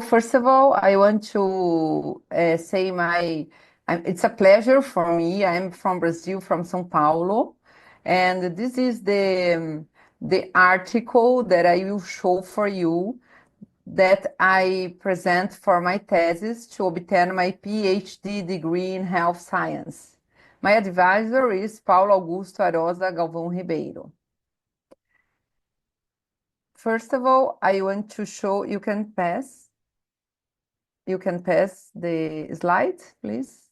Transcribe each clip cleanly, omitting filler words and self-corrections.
First of all, I want to say it's a pleasure for me. I'm from Brazil, from São Paulo, and this is the article that I will show for you that I present for my thesis to obtain my PhD degree in health science. My advisor is Paulo Augusto Arosa Galvão Ribeiro. First of all, I want to show, you can pass the slide, please.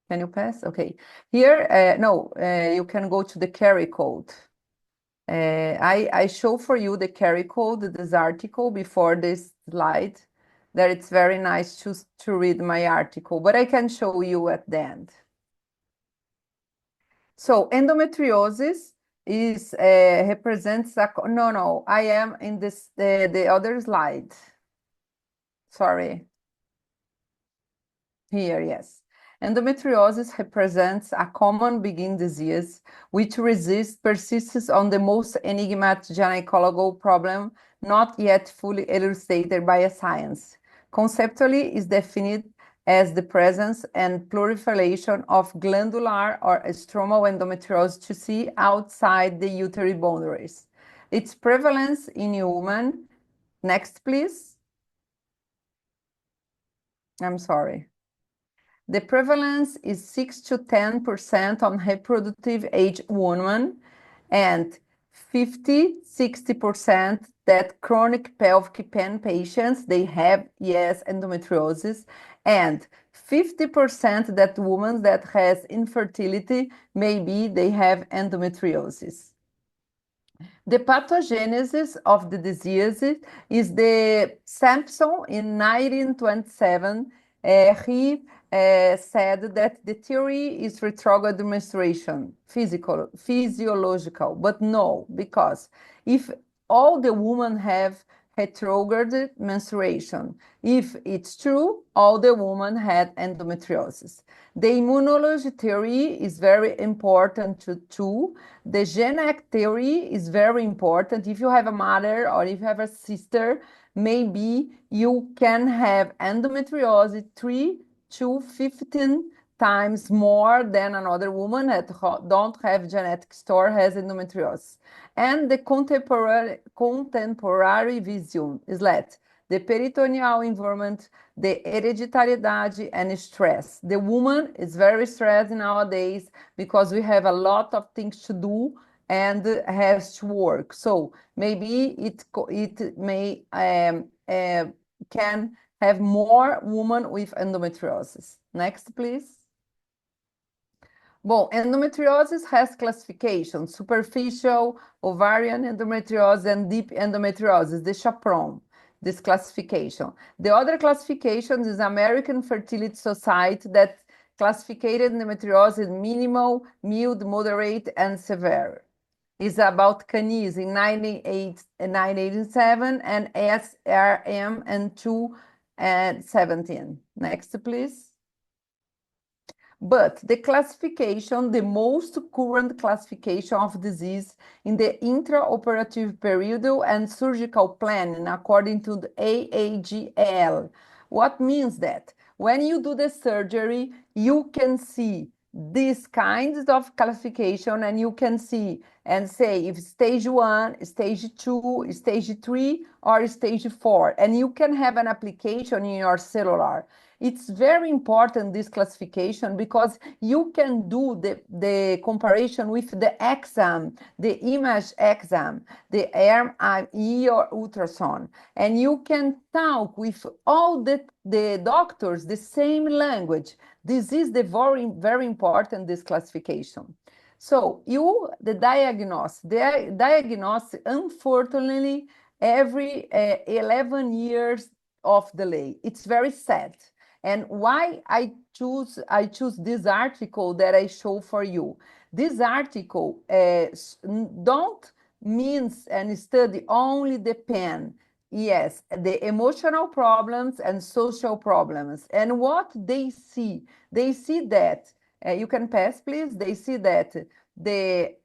Can you pass? Okay. Here, you can go to the carry code. I show for you the carry code, this article before this slide, that it's very nice to read my article, but I can show you at the end. So endometriosis is represents a, no, I am in this, the other slide. Sorry. Here, yes. Endometriosis represents a common begin disease which persists on the most enigmatic gynecological problem not yet fully elucidated by a science. Conceptually, is defined as the presence and proliferation of glandular or stromal endometriosis tissue outside the uterine boundaries. Its prevalence in women, next please. I'm sorry. The prevalence is 6 to 10% on reproductive age women and 50–60% that chronic pelvic pain patients, they have, yes, endometriosis, and 50% that women that has infertility, maybe they have endometriosis. The pathogenesis of the disease is the Sampson in 1927. He said that the theory is retrograde menstruation, physiological, but no, because if all the women have retrograde menstruation, if it's true, all the women had endometriosis. The immunology theory is very important too. The genetic theory is very important. If you have a mother or if you have a sister, maybe you can have endometriosis 3 to 15 times more than another woman that don't have genetic store has endometriosis. And the contemporary vision is that the peritoneal environment, the hereditariedade and stress. The woman is very stressed nowadays because we have a lot of things to do and has to work. So maybe it may can have more women with endometriosis. Next, please. Well, endometriosis has classification: superficial, ovarian endometriosis, and deep endometriosis, the chaperone, this classification. The other classification is American Fertility Society that classified endometriosis minimal, mild, moderate, and severe. It's about Canis in 1987 and SRM in 2017. Next, please. But the classification, the most current classification of disease in the intraoperative period and surgical planning according to the AAGL. What means that? When you do the surgery, you can see these kinds of classification and you can see and say if stage 1, stage 2, stage 3, or stage 4, and you can have an application in your cellular. It's very important, this classification, because you can do the comparison with the exam, the image exam, the MRI or ultrasound, and you can talk with all the doctors the same language. This is the very important, this classification. So the diagnosis, unfortunately, every 11 years of delay. It's very sad. And why I choose this article that I show for you. This article don't means and study only the pain. Yes, the emotional problems and social problems. And what they see that, you can pass please, they see that the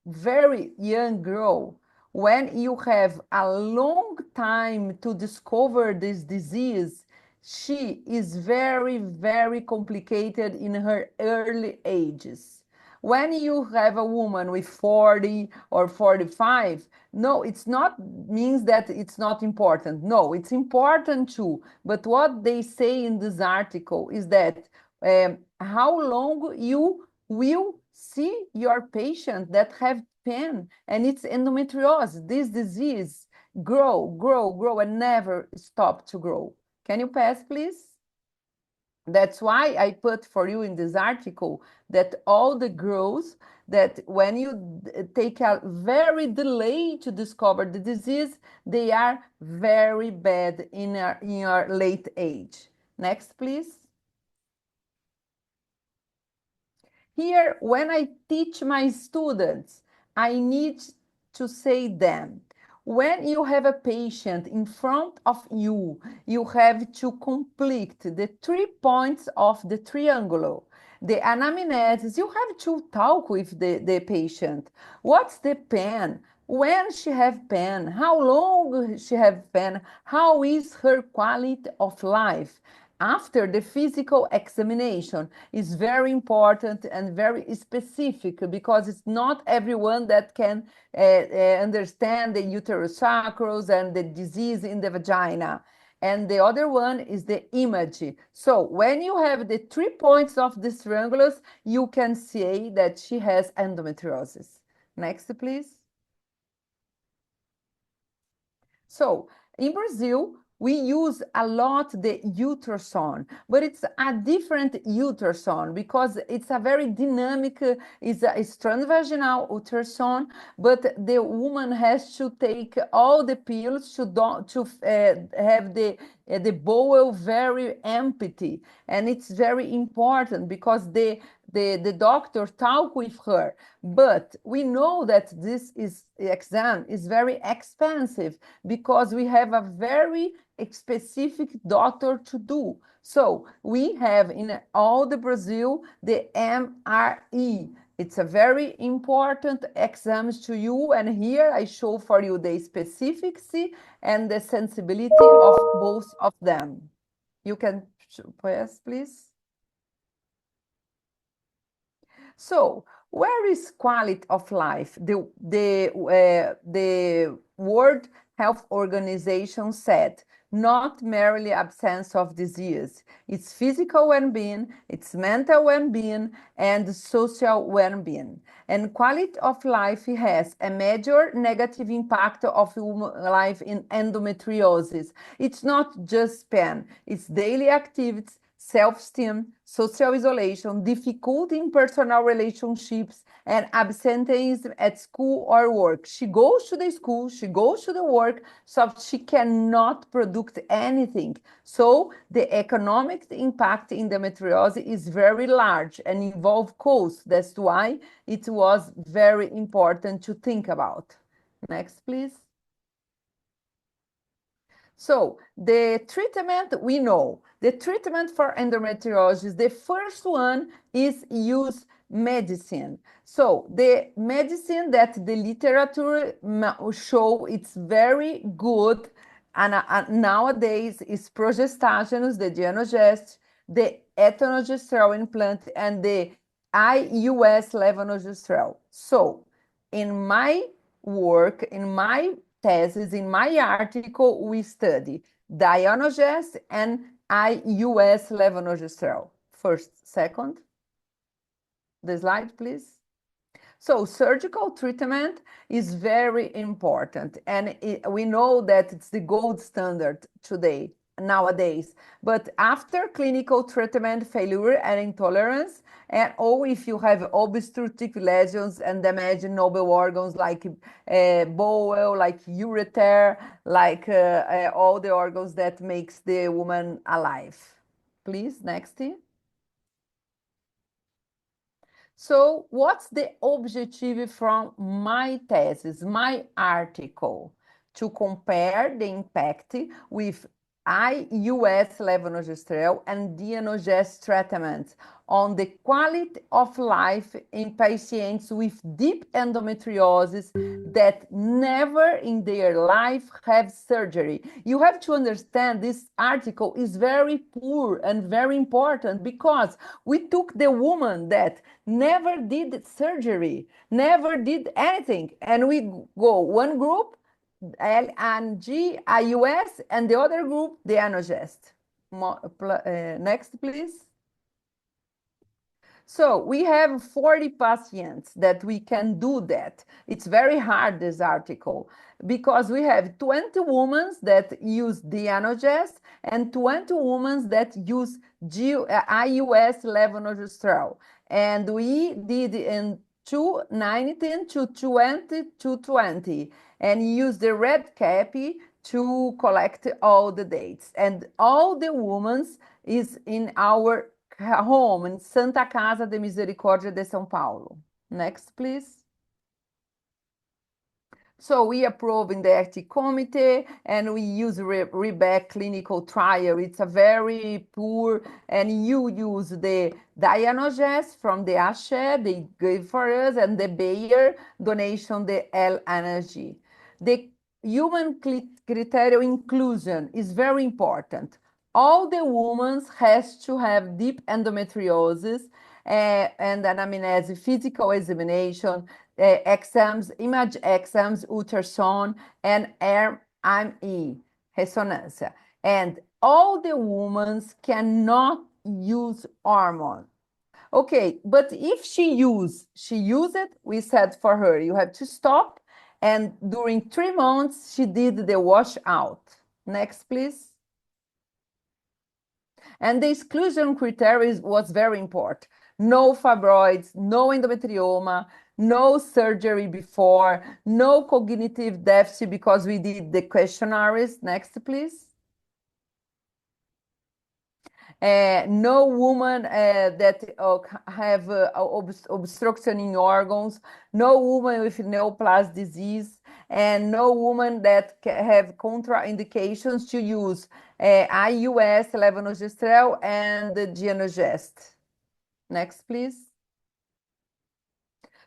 very young girl, when you have a long time to discover this disease, she is very, very complicated in her early ages. When you have a woman with 40 or 45, no, it's not means that it's not important. No, it's important too. But what they say in this article is that how long you will see your patient that have pain and it's endometriosis, this disease grow, grow, grow, and never stop to grow. Can you pass, please? That's why I put for you in this article that all the girls that when you take a very delay to discover the disease, they are very bad in your late age. Next, please. Here, when I teach my students, I need to say them. When you have a patient in front of you, you have to complete the 3 points of the triangle. The anamnesis, you have to talk with the patient. What's the pain? When she have pain? How long she have pain? How is her quality of life? After the physical examination is very important and very specific because it's not everyone that can understand the uterus sacros and the disease in the vagina. And the other one is the image. So when you have the 3 points of this triangulus, you can say that she has endometriosis. Next, please. So in Brazil, we use a lot the ultrasound, but it's a different ultrasound because it's a very dynamic, it's a transvaginal ultrasound, but the woman has to take all the pills to have the bowel very empty. And it's very important because the doctor talk with her, but we know that exam is very expensive because we have a very specific doctor to do. So we have in all the Brazil the MRE. It's a very important exams to you, and here I show for you the specificity and the sensibility of both of them. You can pass, please. So, where is quality of life? The World Health Organization said, not merely absence of disease. It's physical well-being, it's mental well-being, and social well-being. And quality of life has a major negative impact of human life in endometriosis. It's not just pain, it's daily activities, self-esteem, social isolation, difficulty in personal relationships, and absenteeism at school or work. She goes to the school, she goes to the work, so she cannot produce anything. So the economic impact in endometriosis is very large and involve costs. That's why it was very important to think about. Next, please. So the treatment, we know. The treatment for endometriosis, the first one is use medicine. So the medicine that the literature show it's very good and nowadays is progestagenous, the Dienogest, the ethanogestrel implant, and the IUS levonorgestrel. So in my work, in my thesis, in my article, we study Dienogest and IUS levonorgestrel. First, second. The slide, please. So surgical treatment is very important, and we know that it's the gold standard today, nowadays. But after clinical treatment, failure and intolerance, or if you have obstructive lesions and damage noble organs like bowel, like ureter, like all the organs that makes the woman alive. Please, next. So what's the objective from my thesis, my article? To compare the impact with LNG-IUS levonorgestrel and Dienogest treatments on the quality of life in patients with deep endometriosis that never in their life have surgery. You have to understand this article is very poor and very important because we took the woman that never did surgery, never did anything, and we go one group LNG-IUS, and the other group, the Dienogest. Next, please. So we have 40 patients that we can do that. It's very hard, this article, because we have 20 women that use Dienogest and 20 women that use IUS levonorgestrel. And we did in 219 to 20 to 20 and use the red cap to collect all the dates. And all the women is in our home in Santa Casa de Misericórdia de São Paulo. Next, please. So we approve in the RCT committee and we use Rebec clinical trial. It's a very poor, and you use the Dienogest from the ASHE, they gave for us, and the Bayer donation, the LNG. The human criteria inclusion is very important. All the women has to have deep endometriosis and anamnesis, physical examination, exams, image exams, ultrasound, and RME, resonância. And all the women cannot use hormone. Okay, but if she used it, we said for her, you have to stop. And during 3 months, she did the washout. Next, please. And the exclusion criteria was very important. No fibroids, no endometrioma, no surgery before, no cognitive deficit because we did the questionnaires. Next, please. No woman that have obstruction in organs, no woman with neoplastic disease, and no woman that have contraindications to use IUS, levonorgestrel, and the Dienogest. Next, please.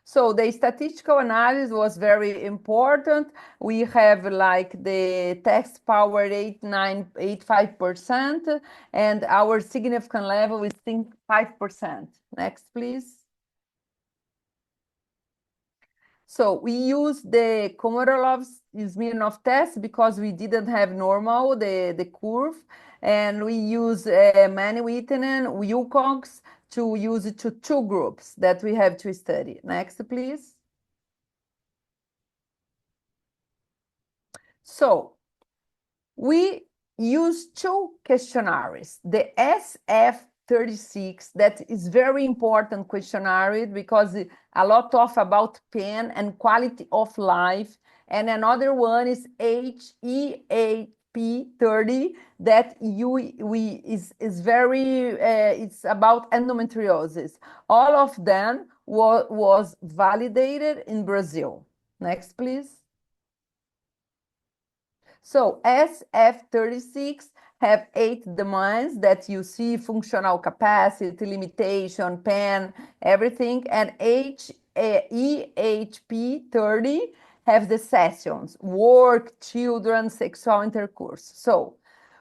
So the statistical analysis was very important. We have like the test power 85%, and our significant level is 5%. Next, please. So we use the Komarolov's-Smirnov test because we didn't have normal, the curve, and we use Mann-Whitney, Wilcox, to use it to 2 groups that we have to study. Next, please. So we use 2 questionnaires. The SF36, that is very important questionnaire because a lot about pain and quality of life. And another one is HEAP30 that is very it's about endometriosis. All of them was validated in Brazil. Next, please. So SF36 have 8 domains that you see: functional capacity, limitation, pain, everything. And EHP30 have the sessions: work, children, sexual intercourse. So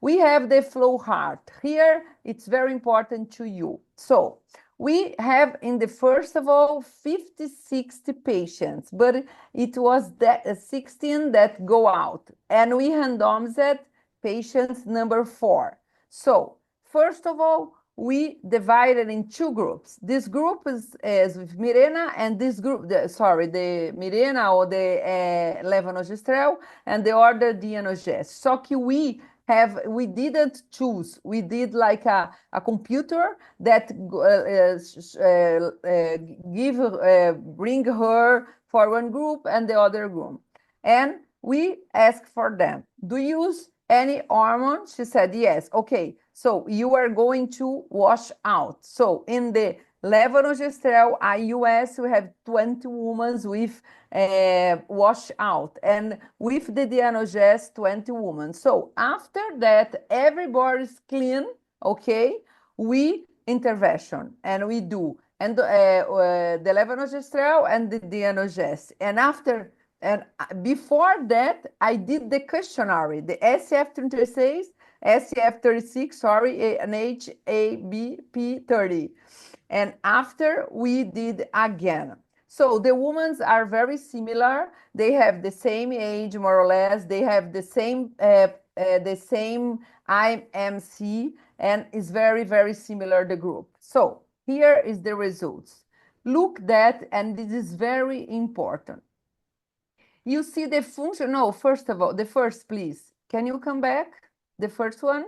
we have the flow chart. Here, it's very important to you. So we have, in the first of all, 50, 60 patients, but it was 16 that go out. And we randomized patients number 4. So first of all, we divided in 2 groups. This group is with Mirena, and this group, the Mirena or the levonorgestrel, and the other Dienogest. So we didn't choose. We did like a computer that bring her for one group and the other group. And we asked for them, do you use any hormone? She said, yes. Okay, so you are going to wash out. So in the Levonorgestrel IUS, we have 20 women with washout, and with the Dienogest, 20 women. So after that, everybody's clean, okay? We intervention, and we do and the levonorgestrel and the Dienogest. And after and before that, I did the questionnaire, the SF36, SF36, sorry, and HABP30. And after we did again. So the women are very similar. They have the same age, more or less. They have the same IMC, and it's very, very similar, the group. So here is the results. Look that, and this is very important. You see the function. No, first of all, the first, please. Can you come back? The first one?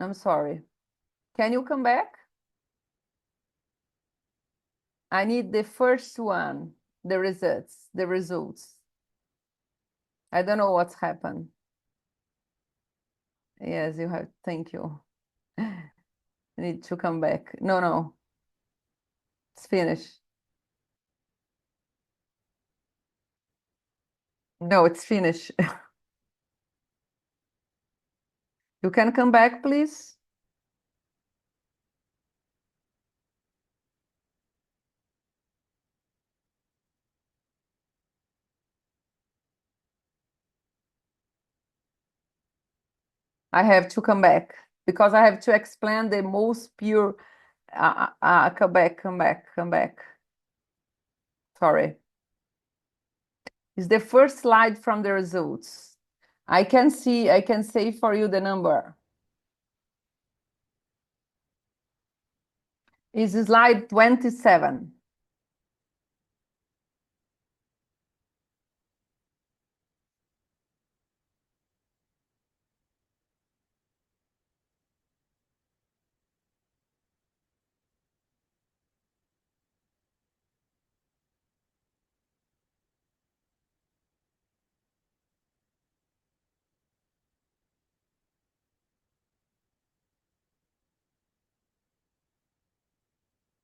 I'm sorry. Can you come back? I need the first one, the results. I don't know what's happened. Yes, you have, thank you. I need to come back. No, it's finished. No, it's finished. You can come back, please. I have to come back because I have to explain the most pure. Come back. Sorry. It's the first slide from the results. I can say for you the number. It's slide 27.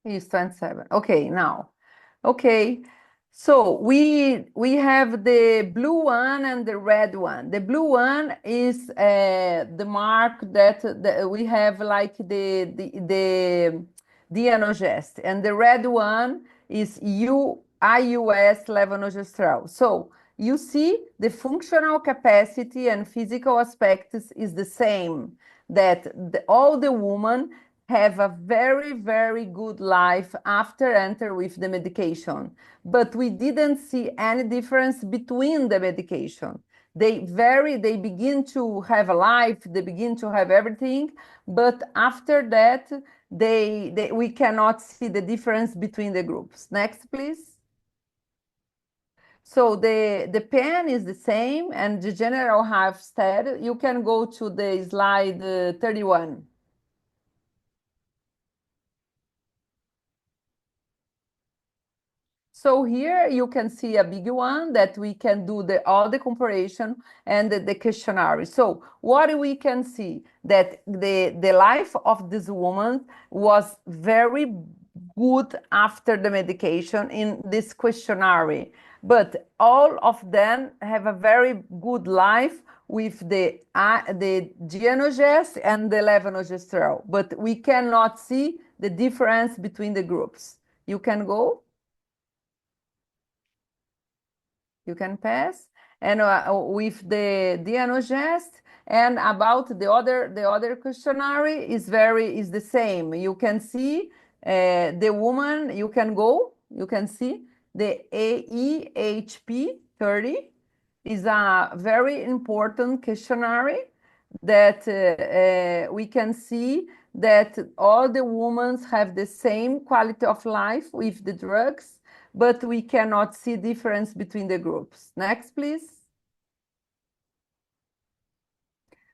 Is 27. Okay, now. Okay. So we have the blue one and the red one. The blue one is the mark that we have like the Dienogest, and the red one is IUS levonorgestrel. So you see the functional capacity and physical aspects is the same, that all the women have a very, very good life after enter with the medication. But we didn't see any difference between the medication. They begin to have a life, they begin to have everything, but after that, we cannot see the difference between the groups. Next, please. So the pen is the same, and the general half stat. You can go to the slide 31. So here you can see a big one that we can do all the comparison and the questionnaire. So what we can see that the life of this woman was very good after the medication in this questionnaire, but all of them have a very good life with the Dienogest and the levonorgestrel, but we cannot see the difference between the groups. You can go. You can pass. And with the Dienogest, and about the other questionnaire is the same. You can see the woman. You can go. You can see the AEHP 30 is a very important questionnaire that we can see that all the women have the same quality of life with the drugs, but we cannot see difference between the groups. Next, please.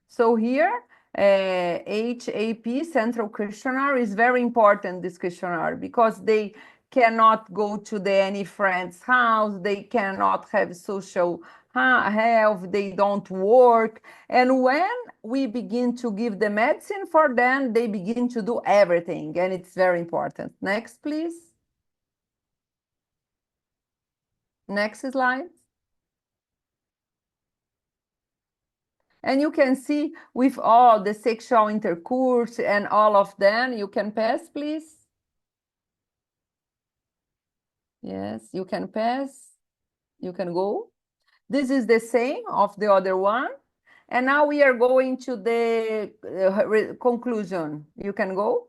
So here, HAP, Central Questionnaire, is very important, this questionnaire, because they cannot go to any friend's house, they cannot have social health, they don't work. And when we begin to give the medicine for them, they begin to do everything, and it's very important. Next, please. Next slide. And you can see with all the sexual intercourse and all of them, you can pass, please. Yes, you can pass. You can go. This is the same of the other one. And now we are going to the conclusion. You can go.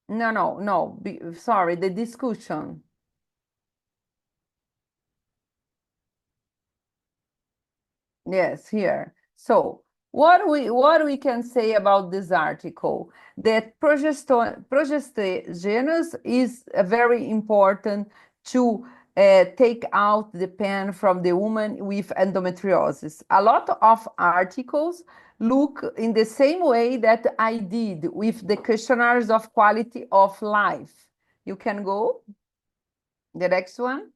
No. Sorry, the discussion. Yes, here. So what we can say about this article? That progestogenous is very important to take out the pain from the woman with endometriosis. A lot of articles look in the same way that I did with the questionnaires of quality of life. You can go. The next one.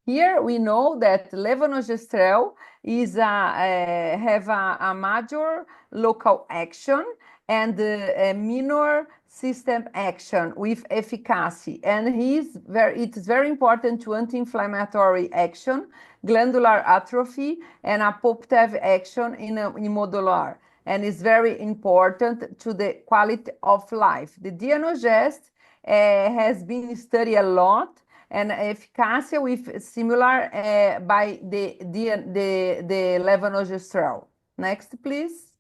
Here we know that levonorgestrel is have a major local action and a minor system action with efficacy. And it's very important to anti-inflammatory action, glandular atrophy, and apoptotic action in modular. And it's very important to the quality of life. The Dienogest has been studied a lot, and efficacy with similar by the levonorgestrel. Next, please.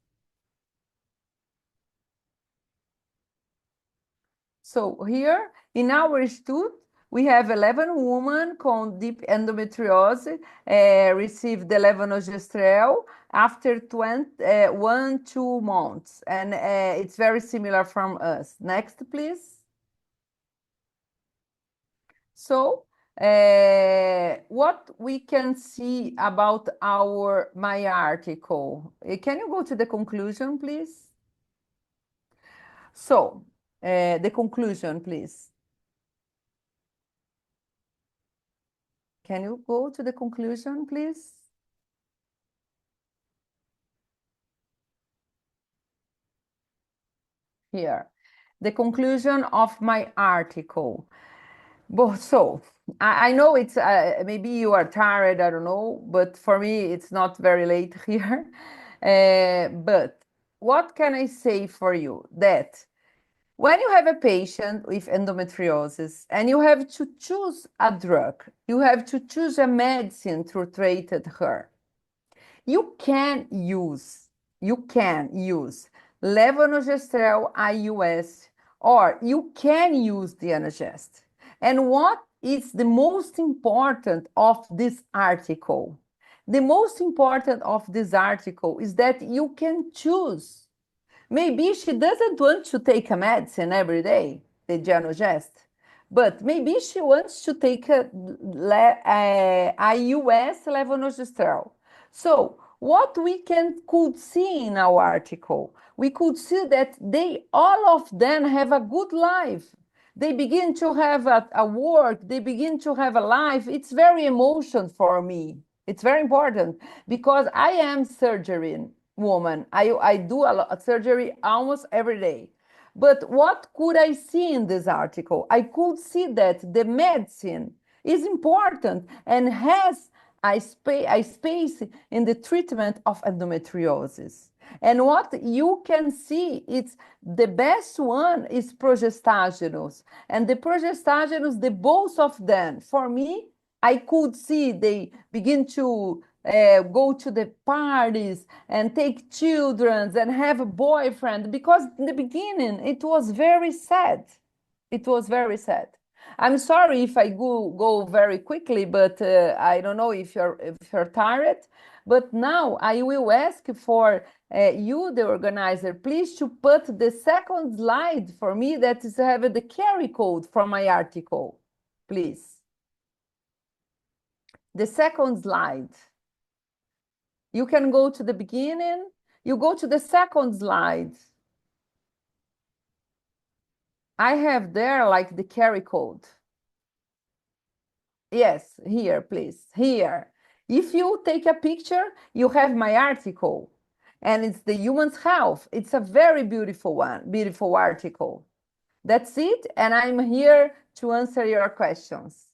So here in our study, we have 11 women with deep endometriosis received the levonorgestrel after 2 months, and it's very similar from us. Next, please. So, what we can see about my article? Can you go to the conclusion, please? So, the conclusion, please. Can you go to the conclusion, please? Here, the conclusion of my article. So I know it's maybe you are tired, I don't know, but for me it's not very late here. But what can I say for you? That when you have a patient with endometriosis and you have to choose a drug, you have to choose a medicine to treat her. You can use Levonorgestrel IUS, or you can use Dienogest. And what is the most important of this article? The most important of this article is that you can choose. Maybe she doesn't want to take a medicine every day, the Dienogest, but maybe she wants to take a IUS levonorgestrel. So what we could see in our article, we could see that all of them have a good life. They begin to have a work, they begin to have a life. It's very emotional for me. It's very important because I am surgery woman. I do a lot of surgery almost every day. But what could I see in this article? I could see that the medicine is important and has a space in the treatment of endometriosis. And what you can see, it's the best one is progestagenous. And the progestagenous, the both of them, for me, I could see they begin to go to the parties and take children and have a boyfriend, because in the beginning it was very sad. It was very sad. I'm sorry if I go very quickly, but I don't know if you're tired. But now I will ask for you, the organizer, please to put the second slide for me that is have the carry code from my article, please. The second slide. You can go to the beginning. You go to the second slide. I have there like the carry code. Yes, here, please, here. If you take a picture, you have my article, and it's the human's health. It's a very beautiful one, beautiful article. That's it, and I'm here to answer your questions.